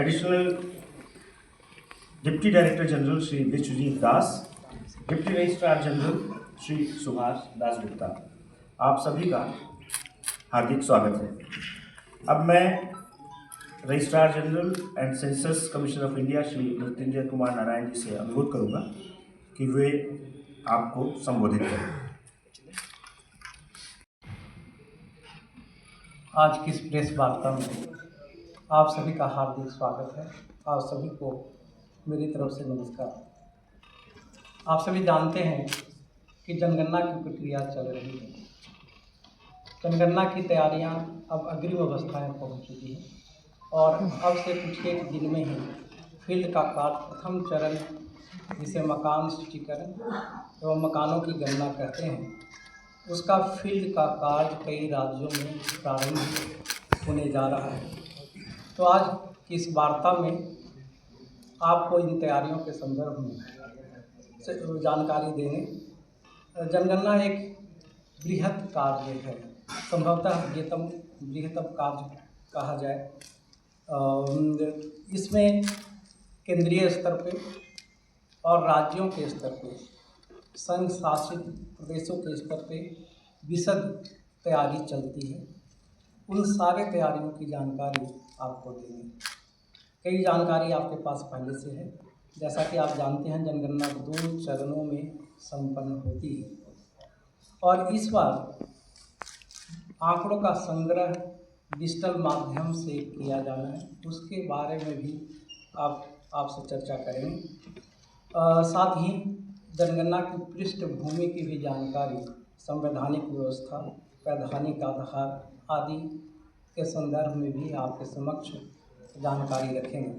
Additional deputy director general Shri Vishwajeet Das, deputy registrar general Shri Subhash Das Gupta, आप सभी का हार्दिक स्वागत है। अब मैं registrar general and census commission of India Shri Mrityunjay Kumar Narayan ji से अनुरोध करूंगा कि वे आपको संबोधित करें। आज की इस प्रेस वार्ता में आप सभी का हार्दिक स्वागत है। आप सभी को मेरी तरफ से नमस्कार। आप सभी जानते हैं कि जनगणना की प्रक्रिया चल रही है। जनगणना की तैयारियां अब अग्रिम अवस्था में पहुंच चुकी हैं और अब से कुछ एक दिन में ही फील्ड का कार्य प्रथम चरण, जिसे मकान सूचीकरण एवं मकानों की गणना कहते हैं, उसका फील्ड का कार्य कई राज्यों में प्रारंभ होने जा रहा है। तो आज की इस वार्ता में आपको इन तैयारियों के संदर्भ में जानकारी देंगे। जनगणना एक बृहत कार्य है, संभवतः बृहत्तम कार्य कहा जाए। इसमें केंद्रीय स्तर पे और राज्यों के स्तर पे, संघ शासित प्रदेशों के स्तर पे विशद तैयारी चलती है। उन सारे तैयारियों की जानकारी आपको देंगे। कई जानकारी आपके पास पहले से है। जैसा कि आप जानते हैं, जनगणना 2 चरणों में संपन्न होती है और इस बार आंकड़ों का संग्रह डिजिटल माध्यम से किया जाना है। उसके बारे में भी आपसे चर्चा करेंगे। साथ ही जनगणना की पृष्ठभूमि की भी जानकारी, संवैधानिक व्यवस्था, वैधानिक आधार आदि के संदर्भ में भी आपके समक्ष जानकारी रखेंगे।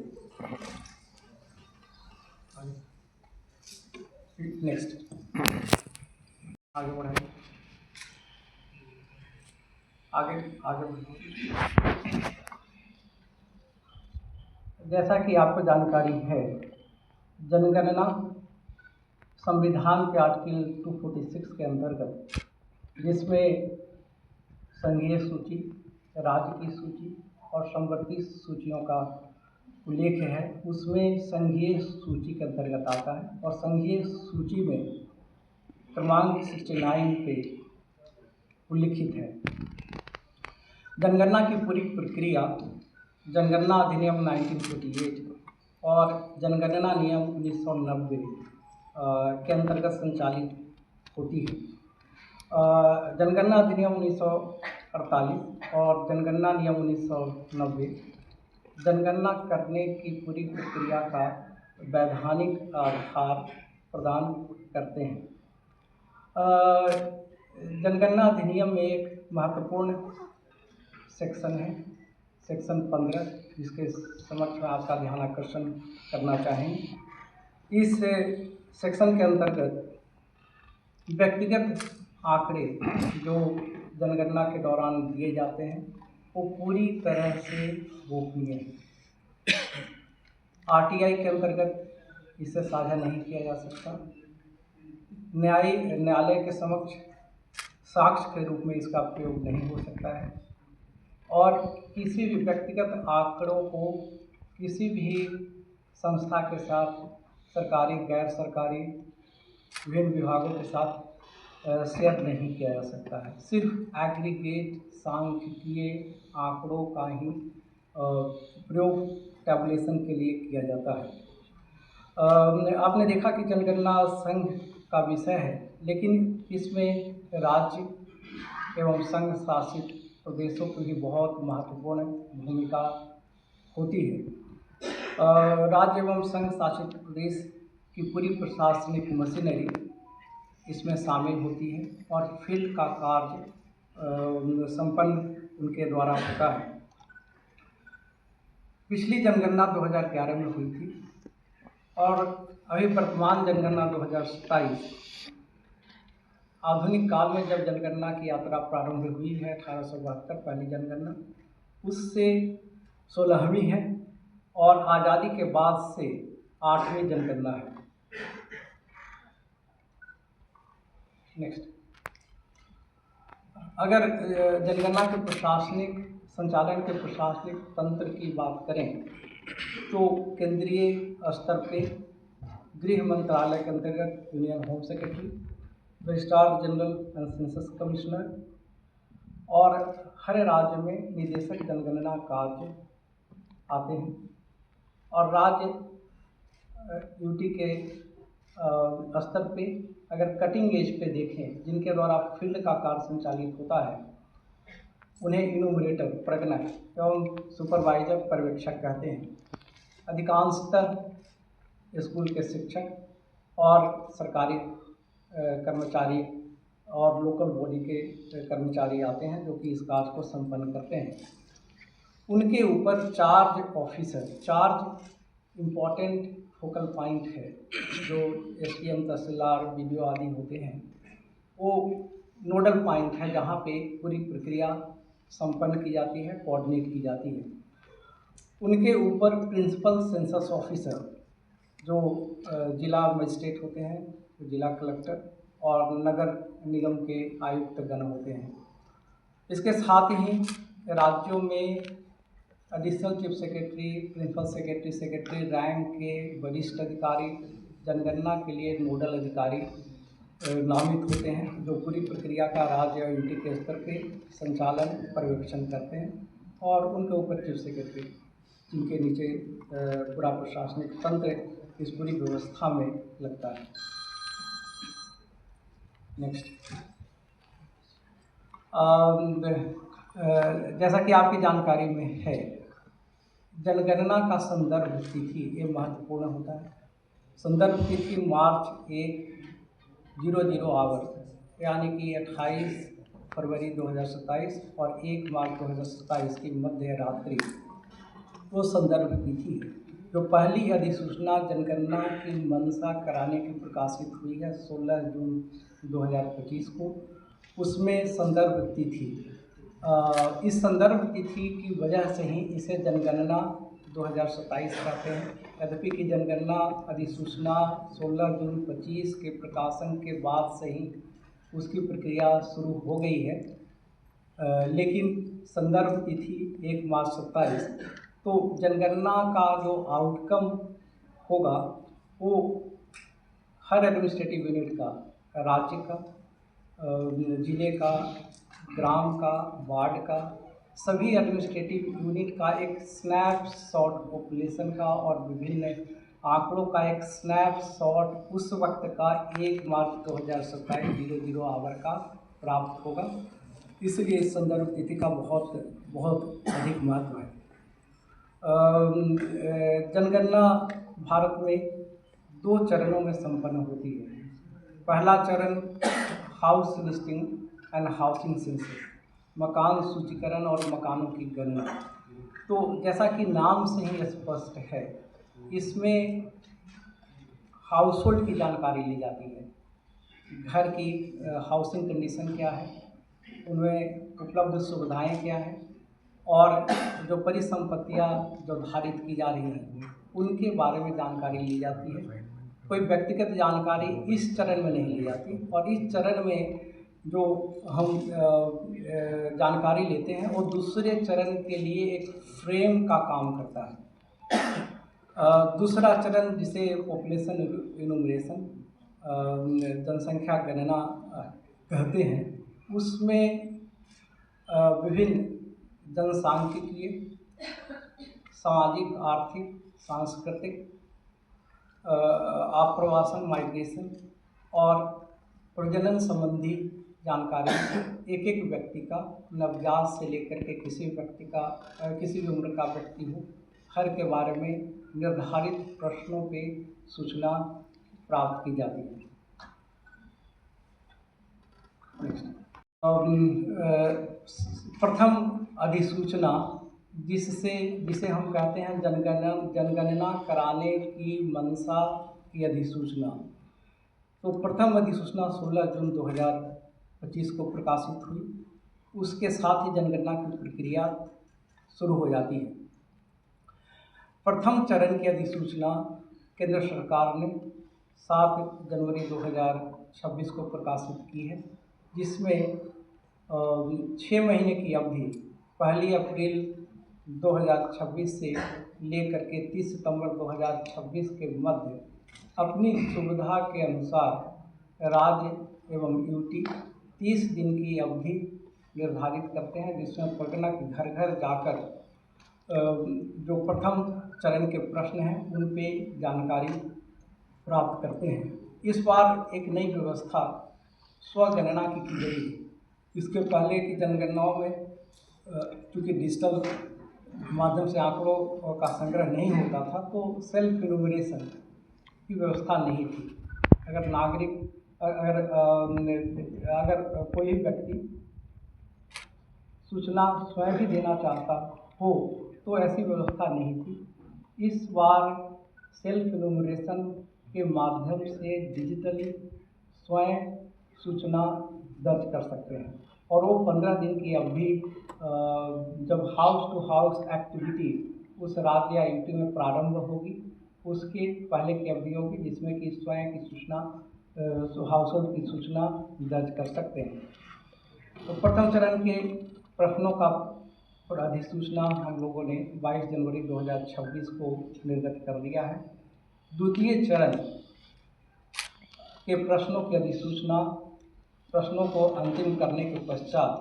नेक्स्ट आगे बढ़ेंगे। आगे जैसा कि आपको जानकारी है, जनगणना संविधान के आर्टिकल 246 के अंतर्गत, जिसमें संघीय सूची, राज्य की सूची और समवर्ती सूचियों का उल्लेख है, उसमें संघीय सूची के अंतर्गत आता है और संघीय सूची में क्रमांक 69 पे उल्लिखित है। जनगणना की पूरी प्रक्रिया जनगणना अधिनियम 1948 और जनगणना नियम 1990 के अंतर्गत संचालित होती है। जनगणना अधिनियम 1948 और जनगणना नियम 1990 जनगणना करने की पूरी प्रक्रिया का वैधानिक आधार प्रदान करते हैं। जनगणना अधिनियम में एक महत्वपूर्ण सेक्शन है, सेक्शन 15, जिसके समक्ष में आपका ध्यान आकर्षण करना चाहेंगे। इस सेक्शन के अंतर्गत व्यक्तिगत आंकड़े जो जनगणना के दौरान दिए जाते हैं, वो पूरी तरह से गोपनीय है। आरटीआई के अंतर्गत इसे साझा नहीं किया जा सकता। न्यायालय के समक्ष साक्ष्य के रूप में इसका प्रयोग नहीं हो सकता है और किसी भी व्यक्तिगत आंकड़ों को किसी भी संस्था के साथ, सरकारी, गैर सरकारी, विभिन्न विभागों के साथ शेयर नहीं किया जा सकता है। सिर्फ एग्रीगेट सांख्यिकीय आंकड़ों का ही प्रयोग टैबुलेशन के लिए किया जाता है। आपने देखा कि जनगणना संघ का विषय है, लेकिन इसमें राज्य एवं संघ शासित प्रदेशों की भी बहुत महत्वपूर्ण भूमिका होती है। राज्य एवं संघ शासित प्रदेश की पूरी प्रशासनिक मशीनरी इसमें शामिल होती है और फील्ड का कार्य संपन्न उनके द्वारा होता है। पिछली जनगणना 2011 में हुई थी और अभी वर्तमान जनगणना 2027, आधुनिक काल में जब जनगणना की यात्रा प्रारंभ हुई है 1872 पहली जनगणना, उससे 16वीं है और आज़ादी के बाद से 8वीं जनगणना है। नेक्स्ट, अगर जनगणना के प्रशासनिक संचालन के प्रशासनिक तंत्र की बात करें तो केंद्रीय स्तर पे गृह मंत्रालय के अंतर्गत union home secretary, registrar general and census commissioner और हर राज्य में निदेशक जनगणना कार्य आते हैं। और राज्य यूटी के स्तर पे अगर कटिंग एज पे देखें, जिनके द्वारा फील्ड का कार्य संचालित होता है, उन्हें इनोमिनेटर, प्रगणक एवं सुपरवाइजर, पर्यवेक्षक कहते हैं। अधिकांशतः स्कूल के शिक्षक और सरकारी कर्मचारी और लोकल बॉडी के कर्मचारी आते हैं, जो कि इस कार्य को संपन्न करते हैं। उनके ऊपर charge officer, charge important focal point है, जो एसडीएम, तहसीलदार, बीडीओ आदि होते हैं, वो नोडल पॉइंट है जहाँ पे पूरी प्रक्रिया संपन्न की जाती है, कोऑर्डिनेट की जाती है। उनके ऊपर प्रिंसिपल सेंसस ऑफिसर, जो जिला मजिस्ट्रेट होते हैं, जिला कलेक्टर और नगर निगम के आयुक्त गण होते हैं। इसके साथ ही राज्यों में additional chief secretary, principal secretary, secretary rank के वरिष्ठ अधिकारी, जनगणना के लिए नोडल अधिकारी नामित होते हैं, जो पूरी प्रक्रिया का राज्य और यूटी के स्तर पे संचालन, पर्यवेक्षण करते हैं। और उनके ऊपर चीफ सेक्रेटरी, जिनके नीचे पूरा प्रशासनिक तंत्र इस पूरी व्यवस्था में लगता है। नेक्स्ट, जैसा कि आपकी जानकारी में है, जनगणना का संदर्भ तिथि ये महत्वपूर्ण होता है। संदर्भ तिथि मार्च 1 आवर यानी कि 28 फरवरी 2027 और 1 मार्च 2027 की मध्य रात्रि वो संदर्भ तिथि है। जो पहली अधिसूचना जनगणना की मंशा कराने की प्रकाशित हुई है 16 जून 2025 को, उसमें संदर्भ तिथि, इस संदर्भ तिथि की वजह से ही इसे जनगणना 2027 कहते हैं। यद्यपि कि जनगणना अधिसूचना 16 जून 25 के प्रकाशन के बाद से ही उसकी प्रक्रिया शुरू हो गई है, लेकिन संदर्भ तिथि 1 मार्च 27। तो जनगणना का जो आउटकम होगा वो हर एडमिनिस्ट्रेटिव यूनिट का, राज्य का, जिले का, ग्राम का, वार्ड का, सभी एडमिनिस्ट्रेटिव यूनिट का एक स्नैपशॉट पॉपुलेशन का और विभिन्न आंकड़ों का एक स्नैपशॉट उस वक्त का 1 मार्च 2027 00 आवर का प्राप्त होगा। इसलिए इस संदर्भ तिथि का बहुत अधिक महत्व है। जनगणना भारत में 2 चरणों में संपन्न होती है। पहला चरण house listing and housing census, मकान सूचीकरण और मकानों की गणना। तो जैसा कि नाम से ही स्पष्ट है, इसमें हाउस होल्ड की जानकारी ली जाती है। घर की हाउसिंग कंडीशन क्या है, उनमें उपलब्ध सुविधाएं क्या हैं, और जो परिसंपत्तियां जो धारित की जा रही हैं उनके बारे में जानकारी ली जाती है। कोई व्यक्तिगत जानकारी इस चरण में नहीं ली जाती। और इस चरण में जो हम जानकारी लेते हैं वो दूसरे चरण के लिए एक फ्रेम का काम करता है। दूसरा चरण जिसे पॉपुलेशन इनुमरेशन, जनसंख्या गणना कहते हैं, उसमें विभिन्न जनसांख्यिकीय, सामाजिक, आर्थिक, सांस्कृतिक, आप्रवासन, माइग्रेशन और प्रजनन संबंधी जानकारी एक एक व्यक्ति का, नवजात से लेकर के किसी व्यक्ति का, किसी भी उम्र का व्यक्ति हो, हर के बारे में निर्धारित प्रश्नों पे सूचना प्राप्त की जाती है। प्रथम अधिसूचना जिसे हम कहते हैं जनगणना कराने की मंशा की अधिसूचना। तो प्रथम अधिसूचना 16 जून 2025 को प्रकाशित हुई। उसके साथ ही जनगणना की प्रक्रिया शुरू हो जाती है। प्रथम चरण की अधिसूचना केंद्र सरकार ने 7 जनवरी 2026 को प्रकाशित की है, जिसमें 6 महीने की अवधि 1 अप्रैल 2026 से लेकर के 30 सितंबर 2026 के मध्य अपनी सुविधा के अनुसार राज्य एवं यूटी 30 दिन की अवधि निर्धारित करते हैं, जिसमें प्रगणक घर घर जाकर जो प्रथम चरण के प्रश्न हैं उन पे जानकारी प्राप्त करते हैं। इस बार एक नई व्यवस्था स्वगणना की गई है। इसके पहले की जनगणनाओं में चूँकि डिजिटल माध्यम से आंकड़ों का संग्रह नहीं होता था, तो सेल्फ इन्यूमरेशन की व्यवस्था नहीं थी। अगर नागरिक अगर कोई व्यक्ति सूचना स्वयं भी देना चाहता हो तो ऐसी व्यवस्था नहीं थी। इस बार सेल्फ इन्यूमरेशन के माध्यम से डिजिटली स्वयं सूचना दर्ज कर सकते हैं और वो 15 दिन की अवधि जब हाउस टू हाउस एक्टिविटी उस राज्य या यूटी में प्रारंभ होगी, उसके पहले की अवधि होगी, जिसमें कि स्वयं की सूचना हाउस होल्ड की सूचना दर्ज कर सकते हैं। तो प्रथम चरण के प्रश्नों का अधिसूचना हम लोगों ने 22 जनवरी 2026 को निर्गत कर दिया है। द्वितीय चरण के प्रश्नों की अधिसूचना प्रश्नों को अंतिम करने के पश्चात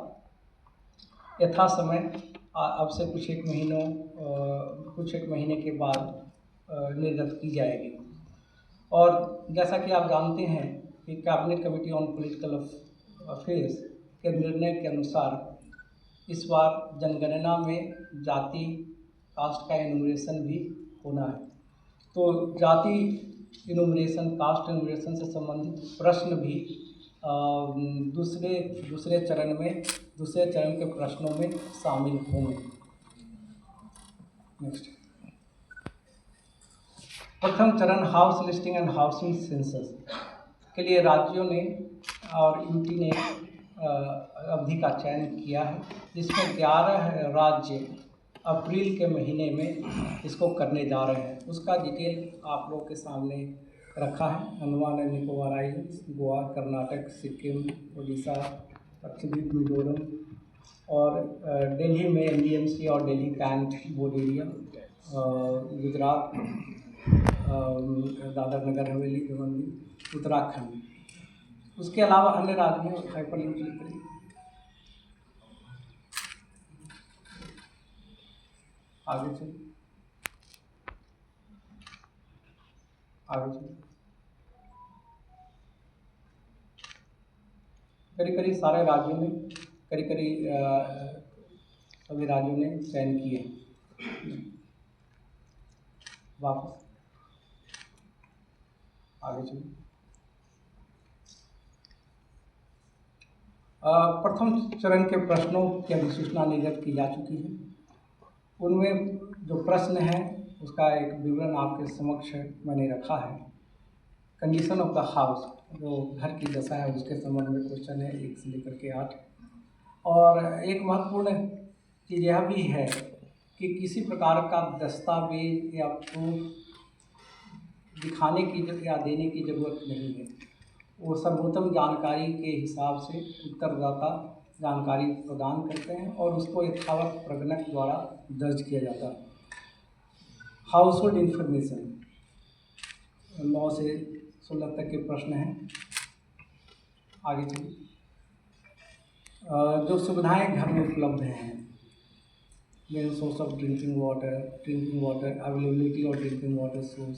यथा समय अब से कुछ एक महीने के बाद निर्गत की जाएगी। और जैसा कि आप जानते हैं कि cabinet committee on political affairs के निर्णय के अनुसार इस बार जनगणना में जाति कास्ट का इन्यूमरेशन भी होना है। तो जाति इन्यूमरेशन, कास्ट इन्यूमरेशन से संबंधित प्रश्न भी दूसरे चरण के प्रश्नों में शामिल होंगे। नेक्स्ट, प्रथम चरण house listing and housing census के लिए राज्यों ने और यूटी ने अवधि का चयन किया है, जिसमें 11 राज्य अप्रैल के महीने में इसको करने जा रहे हैं। उसका डिटेल आप लोगों के सामने रखा है। अंडमान एंड निकोबार आइलैंड्स, गोवा, कर्नाटक, सिक्किम, उड़ीसा, लक्षद्वीप, मिजोरम और दिल्ली में एनडीएमसी और Delhi cantt board area, Gujarat, Dadra Nagar Haveli, Daman, Uttarakhand. उसके अलावा अन्य राज्य में हाइपरलिंक क्लिक करिए। आगे चलिए, करीब सारे राज्यों में सभी राज्यों ने चयन किए। वापस आगे चलिए। प्रथम चरण के प्रश्नों की अधिसूचना निर्गत की जा चुकी है। उनमें जो प्रश्न है उसका एक विवरण आपके समक्ष मैंने रखा है। कंडीशन ऑफ द हाउस, जो घर की दशा है उसके संबंध में क्वेश्चन है 1 से लेकर के 8। और एक महत्वपूर्ण चीज़ यह भी है कि किसी प्रकार का दस्तावेज या प्रूफ दिखाने की या देने की ज़रूरत नहीं है। वो सर्वोत्तम जानकारी के हिसाब से उत्तरदाता जानकारी प्रदान करते हैं और उसको यथावत प्रगणक द्वारा दर्ज किया जाता है। हाउस होल्ड इंफॉर्मेशन 9 से 16 तक के प्रश्न हैं। आगे चलिए। जो सुविधाएं घर में उपलब्ध हैं, main source of drinking water, availability और ड्रिंकिंग वाटर सोर्स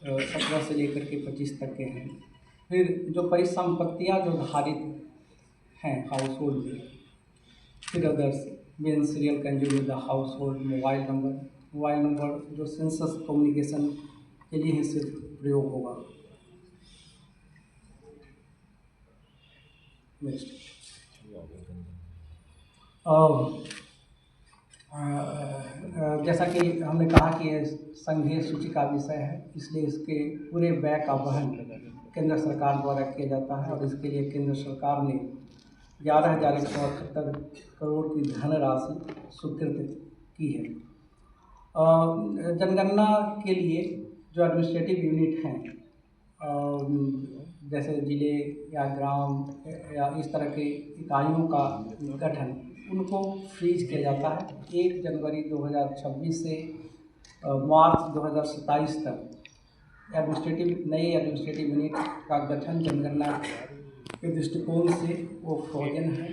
17 से लेकर के 25 तक के हैं। फिर जो परिसंपत्तियाँ जो धारित हैं हाउस होल्ड में, फिर others, main serial consume the house hold, mobile number जो सेंसस कम्युनिकेशन के लिए ही सिर्फ प्रयोग होगा। नेक्स्ट, जैसा कि हमने कहा कि ये संघीय सूची का विषय है, इसलिए इसके पूरे व्यय का वहन केंद्र सरकार द्वारा किया जाता है और इसके लिए केंद्र सरकार ने 11,178 करोड़ की धनराशि स्वीकृत की है। जनगणना के लिए जो एडमिनिस्ट्रेटिव यूनिट हैं, जैसे जिले या ग्राम या इस तरह के इकाइयों का गठन उनको फ्रीज किया जाता है। 1 जनवरी 2026 से मार्च 2027 तक नई एडमिनिस्ट्रेटिव यूनिट का गठन जनगणना के दृष्टिकोण से वो फ्रोजन है।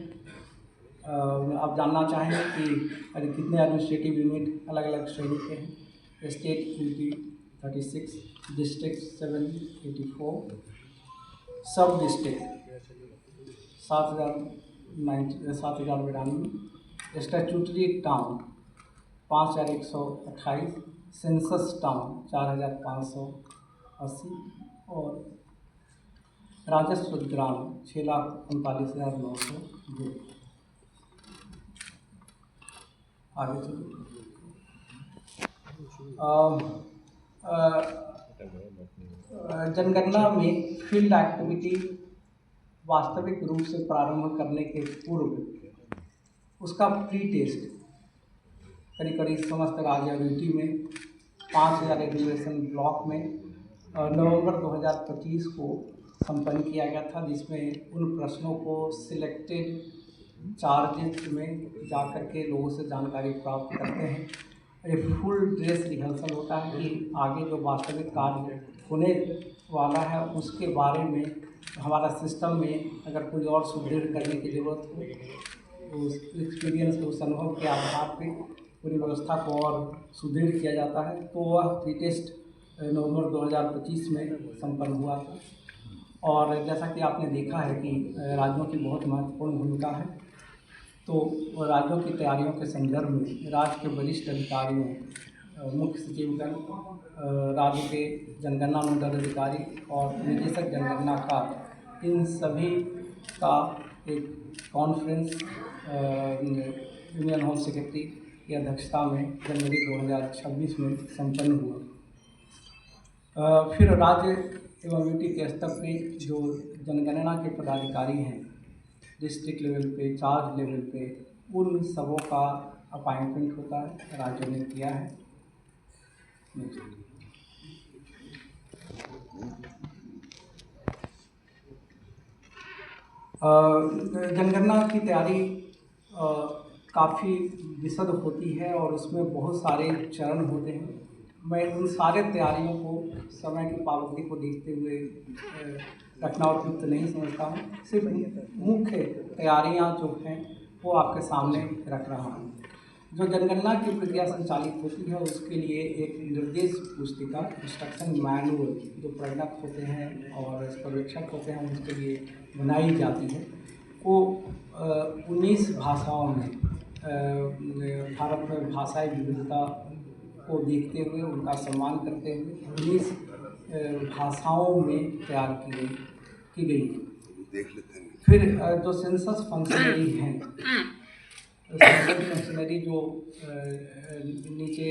आप जानना चाहेंगे कि कितने एडमिनिस्ट्रेटिव यूनिट अलग अलग श्रेणी के हैं। स्टेट यूटी 36, डिस्ट्रिक्ट 784, सब district 7,092, statutory town 5,128, census town 4,580 और राजस्व ग्राम 6,39,902। आगे चलिए। जनगणना में फील्ड एक्टिविटी वास्तविक रूप से प्रारंभ करने के पूर्व उसका प्री टेस्ट करीब समस्त राज्य और यूटी में 5,000 एग्रीगेशन ब्लॉक में नवंबर 2025 को संपन्न किया गया था, जिसमें उन प्रश्नों को सिलेक्टेड चार्जेस में जाकर के लोगों से जानकारी प्राप्त करते हैं। एक फुल ड्रेस रिहर्सल होता है कि आगे जो वास्तविक कार्य होने वाला है उसके बारे में हमारा सिस्टम में अगर कोई और सुदृढ़ करने की ज़रूरत हो, उस एक्सपीरियंस के उस अनुभव के आधार पे पूरी व्यवस्था को और सुदृढ़ किया जाता है। तो वह प्री टेस्ट नवंबर 2025 में संपन्न हुआ था। और जैसा कि आपने देखा है कि राज्यों की बहुत महत्वपूर्ण भूमिका है, तो राज्यों की तैयारियों के संदर्भ में राज्य के वरिष्ठ अधिकारियों, मुख्य सचिवगण, राज्य के जनगणना नोडल अधिकारी और निदेशक जनगणना का, इन सभी का एक कॉन्फ्रेंस यूनियन होम सेक्रेटरी की अध्यक्षता में जनवरी 2026 में संपन्न हुआ। फिर राज्य एवं यूटी के स्तर पे जो जनगणना के पदाधिकारी हैं, डिस्ट्रिक्ट लेवल पे, चार्ज लेवल पे, उन सबों का अपॉइंटमेंट होता है, राज्यों ने किया है। जनगणना की तैयारी काफ़ी विशद होती है और उसमें बहुत सारे चरण होते हैं। मैं उन सारे तैयारियों को समय की पाबंदी को देखते हुए रखना उपयुक्त नहीं समझता हूँ। सिर्फ मुख्य तैयारियाँ जो हैं वो आपके सामने रख रहा हूँ। जो जनगणना की प्रक्रिया संचालित होती है उसके लिए एक निर्देश पुस्तिका, इंस्ट्रक्शन मैनुअल, जो प्रगणक होते हैं और पर्यवेक्षक होते हैं उनके लिए बनाई जाती है। वो 19 भाषाओं में, भारत में भाषाई विविधता को देखते हुए, उनका सम्मान करते हुए 19 भाषाओं में तैयार की गई। फिर जो सेंसस फंक्शनरी हैं, सेंसस फंक्शनरी जो नीचे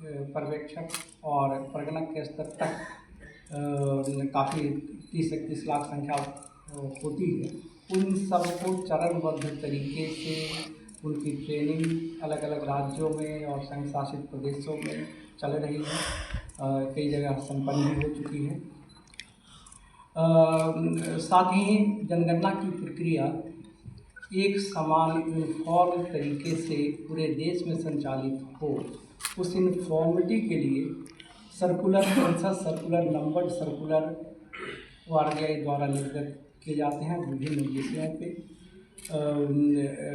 पर्यवेक्षक और प्रगणक के स्तर तक काफ़ी 30-31 लाख संख्या होती है, उन सबको चरणबद्ध तरीके से उनकी ट्रेनिंग अलग अलग राज्यों में और संघ शासित प्रदेशों में चल रही है। कई जगह संपन्न भी हो चुकी है। साथ ही जनगणना की प्रक्रिया एक समान यूनिफॉर्म तरीके से पूरे देश में संचालित हो, उस यूनिफॉर्मिटी के लिए circular census circular numbered circular RBI द्वारा निर्गत किए जाते हैं विभिन्न विषयों पे।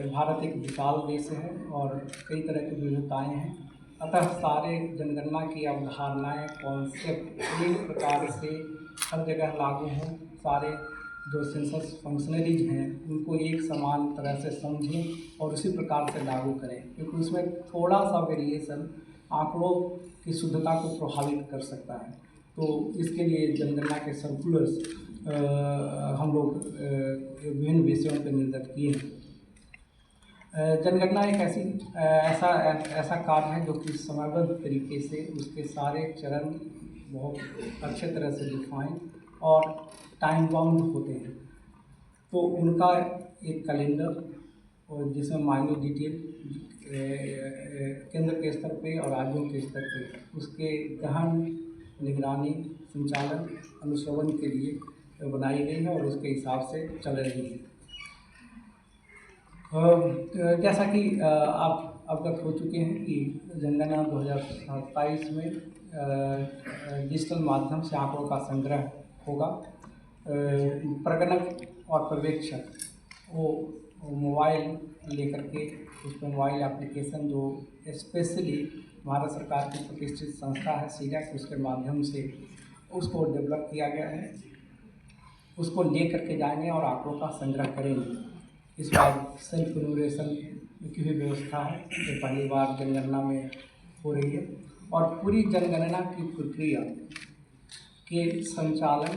भारत एक विशाल देश है और कई तरह की विविधताएँ हैं, अतः सारे जनगणना की अवधारणाएँ, कॉन्सेप्ट एक प्रकार से हर जगह लागू हों। सारे जो सेंसस फंक्शनरीज हैं उनको एक समान तरह से समझें और उसी प्रकार से लागू करें, क्योंकि उसमें थोड़ा सा वेरिएशन आंकड़ों की शुद्धता को प्रभावित कर सकता है। तो इसके लिए जनगणना के सर्कुलर्स हम लोग विभिन्न विषयों पर निर्गत किए हैं। जनगणना एक ऐसा कार्य है जो कि समयबद्ध तरीके से उसके सारे चरण बहुत अच्छे तरह से डिफाइन और टाइम बाउंड होते हैं। तो उनका एक कैलेंडर और जिसमें माइन्यूट डिटेल केंद्र के स्तर पे और राज्यों के स्तर पे उसके गहन निगरानी, संचालन, अनुश्रवण के लिए बनाई गई है और उसके हिसाब से चल रही है। जैसा कि आप अवगत हो चुके हैं कि जनगणना 2027 में डिजिटल माध्यम से आंकड़ों का संग्रह होगा। प्रगणक और पर्यवेक्षक वो मोबाइल लेकर के उस पर मोबाइल एप्लीकेशन जो स्पेशली भारत सरकार की प्रतिष्ठित संस्था है सीडैक, उसके माध्यम से उसको डेवलप किया गया है, उसको ले करके जाएंगे और आंकड़ों का संग्रह करेंगे। इस बार सेल्फ इन्यूमरेशन की भी व्यवस्था है जो पहली बार जनगणना में हो रही है और पूरी जनगणना की प्रक्रिया के संचालन,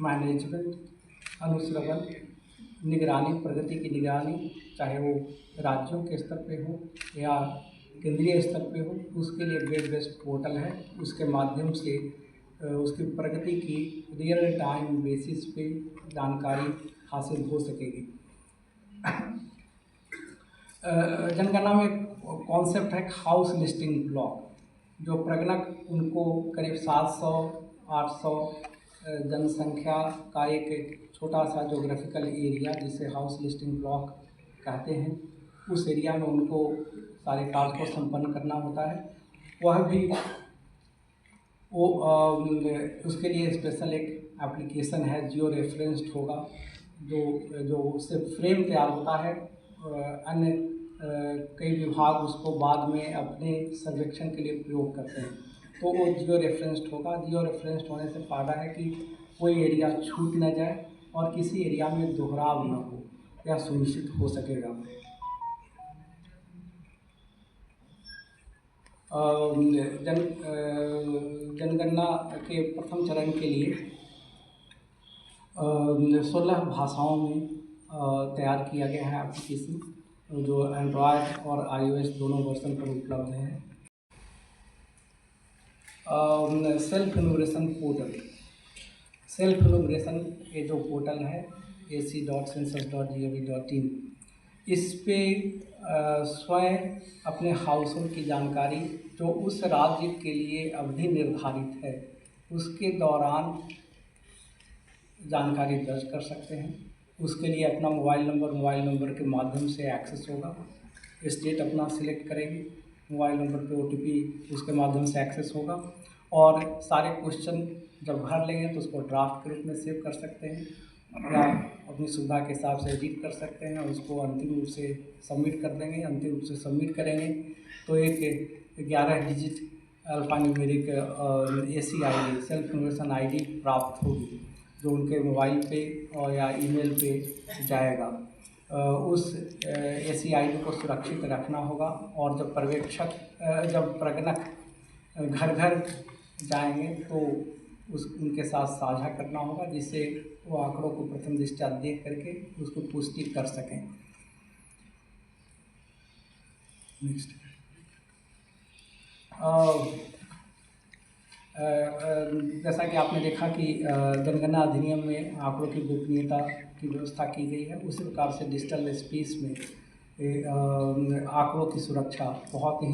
मैनेजमेंट, अनुश्रवण, निगरानी, प्रगति की निगरानी, चाहे वो राज्यों के स्तर पे हो या केंद्रीय स्तर पे हो, उसके लिए वेब बेस्ड पोर्टल है। उसके माध्यम से उसकी प्रगति की रियल टाइम बेसिस पे जानकारी हासिल हो सकेगी। जनगणना में कॉन्सेप्ट है हाउस लिस्टिंग ब्लॉक, जो प्रगणक उनको करीब 700-800 जनसंख्या का एक छोटा सा जोग्राफिकल एरिया जिसे हाउस लिस्टिंग ब्लॉक कहते हैं, उस एरिया में उनको सारे कार्य को संपन्न करना होता है। वह भी उसके लिए स्पेशल एक एप्लीकेशन है, जियो रेफरेंस्ड होगा, जो उससे फ्रेम तैयार होता है। अन्य कई विभाग उसको बाद में अपने सर्वेक्षण के लिए प्रयोग करते हैं, तो वो जियो रेफरेंस्ड होगा। जियो रेफरेंस्ड होने से फ़ायदा है कि कोई एरिया छूट न जाए और किसी एरिया में दोहराव न हो, यह सुनिश्चित हो सकेगा। जनगणना के प्रथम चरण के लिए 16 भाषाओं में तैयार किया गया है एप्लीकेशन, जो एंड्रॉयड और iOS दोनों वर्जन पर उपलब्ध है। Self enumeration portal, self enumeration ये जो पोर्टल है ac.census.gov.in, इस पे स्वयं अपने हाउस होल्ड की जानकारी जो उस राज्य के लिए अवधि निर्धारित है उसके दौरान जानकारी दर्ज कर सकते हैं। उसके लिए अपना मोबाइल नंबर के माध्यम से एक्सेस होगा। स्टेट अपना सिलेक्ट करेंगे, मोबाइल नंबर पे OTP उसके माध्यम से एक्सेस होगा और सारे क्वेश्चन जब भर लेंगे तो उसको ड्राफ्ट के रूप में सेव कर सकते हैं या अपनी सुविधा के हिसाब से एडिट कर सकते हैं और उसको अंतिम रूप से सबमिट कर देंगे। अंतिम रूप से सबमिट करेंगे तो एक 11 digit alphanumeric ACID self enumeration ID प्राप्त होगी, जो उनके मोबाइल पे और या ईमेल पे जाएगा। उस ACID को सुरक्षित रखना होगा और जब प्रगणक घर घर जाएंगे तो उनके साथ साझा करना होगा, जिससे वो आंकड़ों को प्रथम दृष्टया देख करके उसको पुष्टि कर सकें। नेक्स्ट, जैसा कि आपने देखा कि जनगणना अधिनियम में आंकड़ों की गोपनीयता की व्यवस्था की गई है, उसी प्रकार से डिजिटल स्पेस में आंकड़ों की सुरक्षा बहुत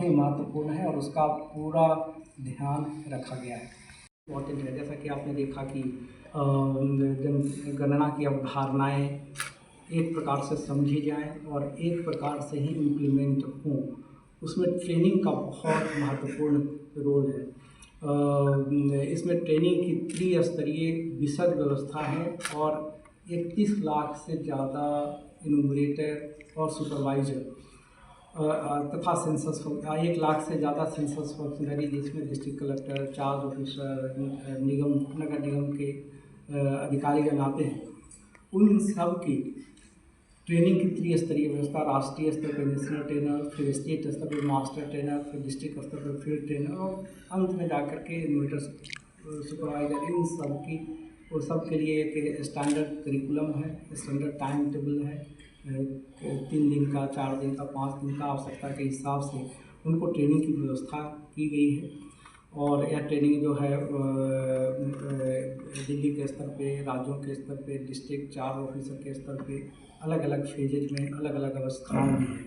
ही महत्वपूर्ण है और उसका पूरा ध्यान रखा गया है। इम्पॉर्टेंट है, जैसा कि आपने देखा कि जनगणना की अवधारणाएँ एक प्रकार से समझी जाएँ और एक प्रकार से ही इम्प्लीमेंट हों, उसमें ट्रेनिंग का बहुत महत्वपूर्ण रोल है। इसमें ट्रेनिंग की त्रिस्तरीय विशद व्यवस्था है और 31 लाख से ज़्यादा इन्यूमरेटर और सुपरवाइजर तथा सेंसस 1 लाख से ज़्यादा सेंसस फंक्शनरी, जिसमें डिस्ट्रिक्ट कलेक्टर, चार्ज ऑफिसर, नगर निगम के अधिकारीगण आते हैं। उन सब की ट्रेनिंग की त्रिस्तरीय व्यवस्था, राष्ट्रीय स्तर पर नेशनल ट्रेनर, फिर स्टेट स्तर पर मास्टर ट्रेनर, फिर डिस्ट्रिक्ट स्तर पर फील्ड ट्रेनर और अंत में जाकर के इन्यूमरेटर सुपरवाइजर, इन सब की और सब के लिए एक स्टैंडर्ड करिकुलम है, स्टैंडर्ड टाइम टेबल है। 3 दिन का, 4 दिन का, 5 दिन का आवश्यकता के हिसाब से उनको ट्रेनिंग की व्यवस्था की गई है। और यह ट्रेनिंग जो है दिल्ली के स्तर पे, राज्यों के स्तर पे, डिस्ट्रिक्ट चार्ज ऑफिसर के स्तर पे अलग अलग फेजेज में, अलग अलग अवस्थाओं में है।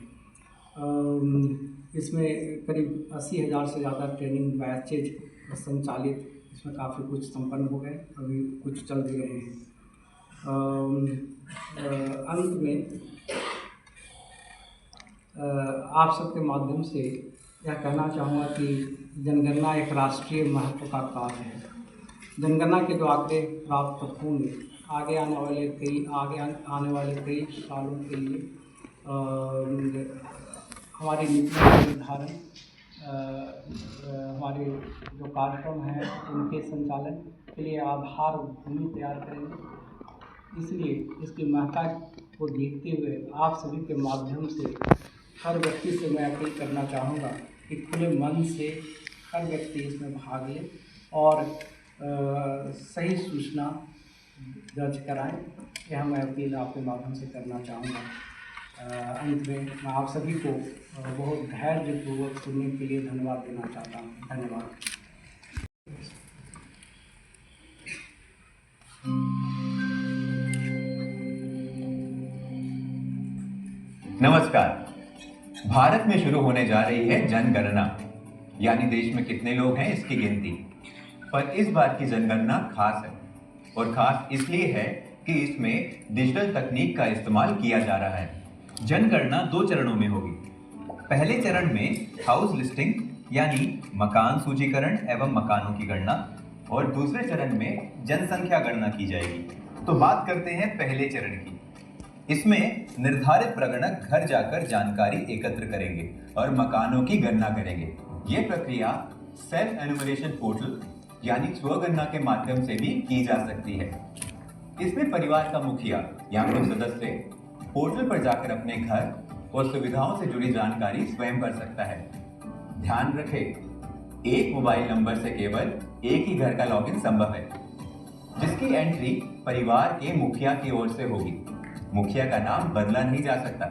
इसमें करीब 80,000 से ज़्यादा ट्रेनिंग बैचेज संचालित, इसमें काफ़ी कुछ संपन्न हो गए, अभी कुछ चल भी रहे हैं। अंत में आप सबके माध्यम से यह कहना चाहूँगा कि जनगणना एक राष्ट्रीय महत्व का कार्य है। जनगणना के जो आंकड़े प्राप्त होंगे आगे आने वाले कई सालों के लिए हमारी नीतियों का निर्धारण, हमारे जो कार्यक्रम हैं उनके संचालन के लिए आधार भूमि तैयार करेंगे। इसलिए इसकी महत्ता को देखते हुए आप सभी के माध्यम से हर व्यक्ति से मैं अपील करना चाहूँगा कि खुले मन से हर व्यक्ति इसमें भाग ले और सही सूचना दर्ज कराएं। यह मैं अपील आपके माध्यम से करना चाहूँगा। अंत में मैं आप सभी को बहुत धैर्यपूर्वक सुनने के लिए धन्यवाद देना चाहता हूँ। धन्यवाद। नमस्कार। भारत में शुरू होने जा रही है जनगणना, यानी देश में कितने लोग हैं इसकी गिनती। पर इस बार की जनगणना खास है, और खास इसलिए है कि इसमें डिजिटल तकनीक का इस्तेमाल किया जा रहा है। जनगणना 2 चरणों में होगी। पहले चरण में हाउस लिस्टिंग यानी मकान सूचीकरण एवं मकानों की गणना, और दूसरे चरण में जनसंख्या गणना की जाएगी। तो बात करते हैं पहले चरण की। इसमें निर्धारित प्रगणक घर जाकर जानकारी एकत्र करेंगे और मकानों की गणना करेंगे। ये प्रक्रिया सेल्फ एनुमरेशन पोर्टल यानी स्वगणना के माध्यम से भी की जा सकती है। इसमें परिवार का मुखिया या फिर सदस्य पोर्टल पर जाकर अपने घर और सुविधाओं से जुड़ी जानकारी स्वयं भर सकता है। ध्यान रखें, एक मोबाइल नंबर से केवल एक ही घर का लॉगिन संभव है, जिसकी एंट्री परिवार के मुखिया की ओर से होगी। मुखिया का नाम बदला नहीं जा सकता।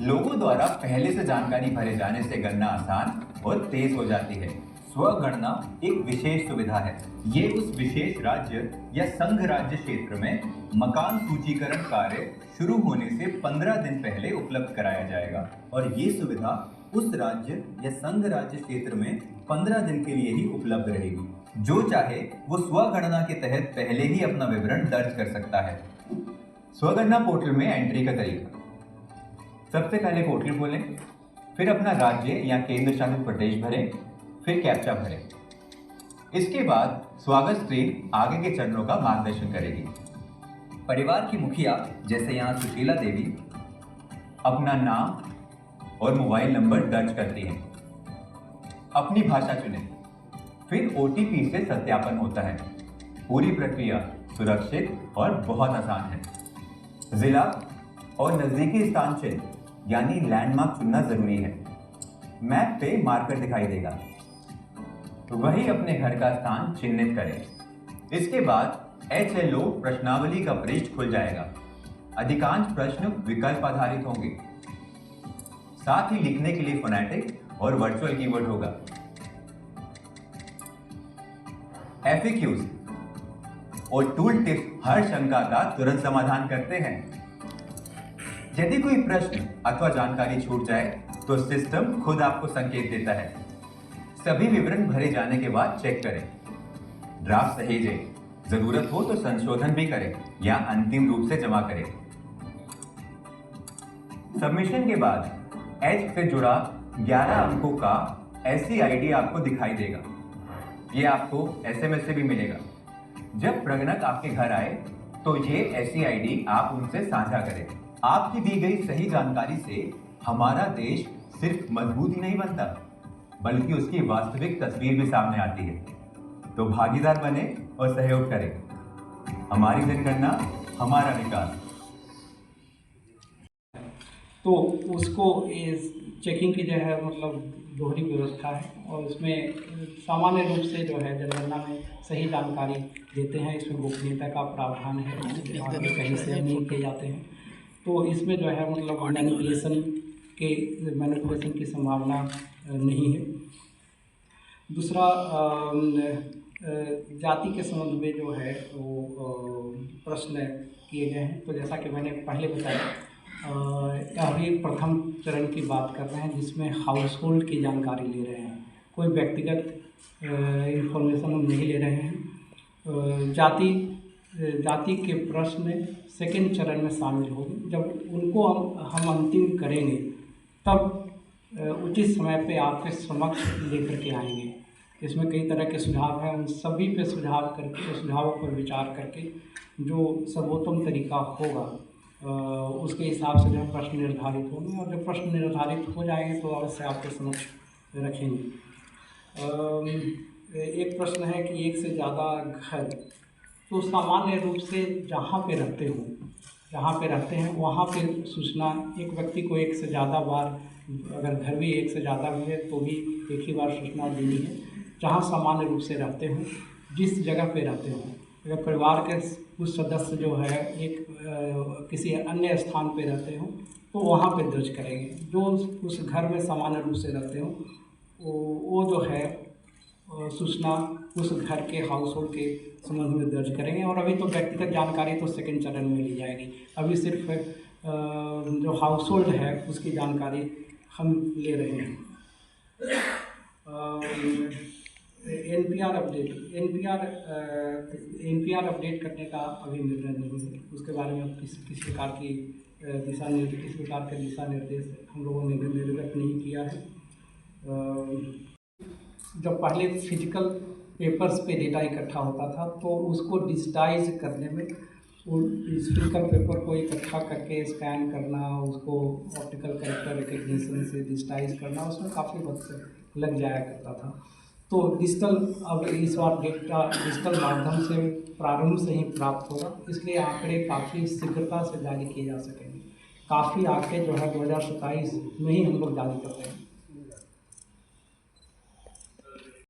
लोगों द्वारा पहले से जानकारी भरे जाने से गणना आसान और तेज हो जाती है। स्वगणना एक विशेष सुविधा है। ये उस विशेष राज्य या संघ राज्य क्षेत्र में मकान सूचीकरण कार्य शुरू होने से 15 दिन पहले उपलब्ध कराया जाएगा, और ये सुविधा उस राज्य या संघ राज्य क्षेत्र में 15 दिन के लिए ही उपलब्ध रहेगी। जो चाहे वो स्वगणना के तहत पहले ही अपना विवरण दर्ज कर सकता है। स्वगणना पोर्टल में एंट्री का तरीका। सबसे पहले पोर्टल खोलें, फिर अपना राज्य या केंद्र शासित प्रदेश भरें, फिर कैप्चा भरें। इसके बाद स्वागत स्क्रीन आगे के चरणों का मार्गदर्शन करेगी। परिवार की मुखिया, जैसे यहाँ सुशीला देवी, अपना नाम और मोबाइल नंबर दर्ज करती हैं। अपनी भाषा चुनें, फिर OTP से सत्यापन होता है। पूरी प्रक्रिया सुरक्षित और बहुत आसान है। जिला और नजदीकी स्थान चिन्ह यानी लैंडमार्क चुनना जरूरी है। मैप पे मार्कर दिखाई देगा, तो वही अपने घर का स्थान चिन्हित करें। इसके बाद HLO प्रश्नावली का पृष्ठ खुल जाएगा। अधिकांश प्रश्न विकल्प आधारित होंगे, साथ ही लिखने के लिए फोनेटिक और वर्चुअल कीवर्ड होगा। FAQs और टूल टिप्स हर शंका का तुरंत समाधान करते हैं। यदि कोई प्रश्न अथवा जानकारी छूट जाए तो सिस्टम खुद आपको संकेत देता है। सभी विवरण भरे जाने के बाद चेक करें, ड्राफ्ट सहेजें, जरूरत हो तो संशोधन भी करें या अंतिम रूप से जमा करें। सबमिशन के बाद H से जुड़ा 11 अंकों का SC ID आपको दिखाई देगा। ये आपको SMS से भी मिलेगा। जब प्रगणक आपके घर आए तो ये SC ID आप उनसे साझा करें। आपकी दी गई सही जानकारी से हमारा देश सिर्फ मजबूत ही नहीं बनता, बल्कि उसकी वास्तविक तस्वीर भी सामने आती है। तो भागीदार बने और सहयोग करें। हमारी जनगणना, हमारा विकास। तो उसको चेकिंग की जो है दोहरी व्यवस्था है, और इसमें सामान्य रूप से जो है जनगणना में सही जानकारी देते हैं। इसमें गोपनीयता का प्रावधान है, आगे कहीं से नहीं किए जाते हैं। तो इसमें जो है मैनिपुलेशन की संभावना नहीं है। दूसरा, जाति के संबंध में जो है वो प्रश्न किए गए हैं। तो जैसा कि मैंने पहले बताया, अभी प्रथम चरण की बात कर रहे हैं, जिसमें हाउस होल्ड की जानकारी ले रहे हैं। कोई व्यक्तिगत इंफॉर्मेशन हम नहीं ले रहे हैं। जाति जाति के प्रश्न सेकंड चरण में शामिल होंगे। जब उनको हम अंतिम करेंगे तब उचित समय पे आपके समक्ष लेकर के आएंगे। इसमें कई तरह के सुझाव हैं, उन सभी पे सुझावों पर विचार करके जो सर्वोत्तम तरीका होगा उसके हिसाब से जो है प्रश्न निर्धारित होंगे, और जब प्रश्न निर्धारित हो जाएंगे तो अवश्य आपके समक्ष रखेंगे। एक प्रश्न है कि एक से ज़्यादा घर, तो सामान्य रूप से जहाँ पे रहते हैं वहाँ पे सूचना, एक व्यक्ति को एक से ज़्यादा बार, अगर घर भी एक से ज़्यादा भी है तो भी एक ही बार सूचना देनी है। जहाँ सामान्य रूप से रहते हों, जिस जगह पे रहते हों, अगर परिवार के कुछ सदस्य जो है किसी अन्य स्थान पे रहते हों तो वहाँ पे दर्ज करेंगे। जो उस घर में सामान्य रूप से रहते हों वो जो है सूचना उस घर के हाउस होल्ड के संबंध में दर्ज करेंगे। और अभी तो व्यक्तिगत जानकारी तो सेकंड चरण में ली जाएगी, अभी सिर्फ जो हाउस होल्ड है उसकी जानकारी हम ले रहे हैं। एनपीआर अपडेट करने का अभी निर्णय नहीं है, उसके बारे में किसी प्रकार के दिशा निर्देश हम लोगों ने निर्गत नहीं किया है। जब पहले फिजिकल पेपर्स पे डेटा इकट्ठा होता था तो उसको डिजिटाइज करने में, इस फिजिकल पेपर को इकट्ठा करके स्कैन करना, उसको ऑप्टिकल कैरेक्टर रिकग्निशन से डिजिटाइज करना, उसमें काफ़ी वक्त लग जाया करता था। तो डिजिटल, अब इस बार डेटा डिजिटल माध्यम से प्रारंभ से ही प्राप्त होगा, इसलिए आंकड़े काफ़ी शीघ्रता से जारी किए जा सकेंगे। काफ़ी आंकड़े जो है 2027 में ही हम लोग जारी करते हैं।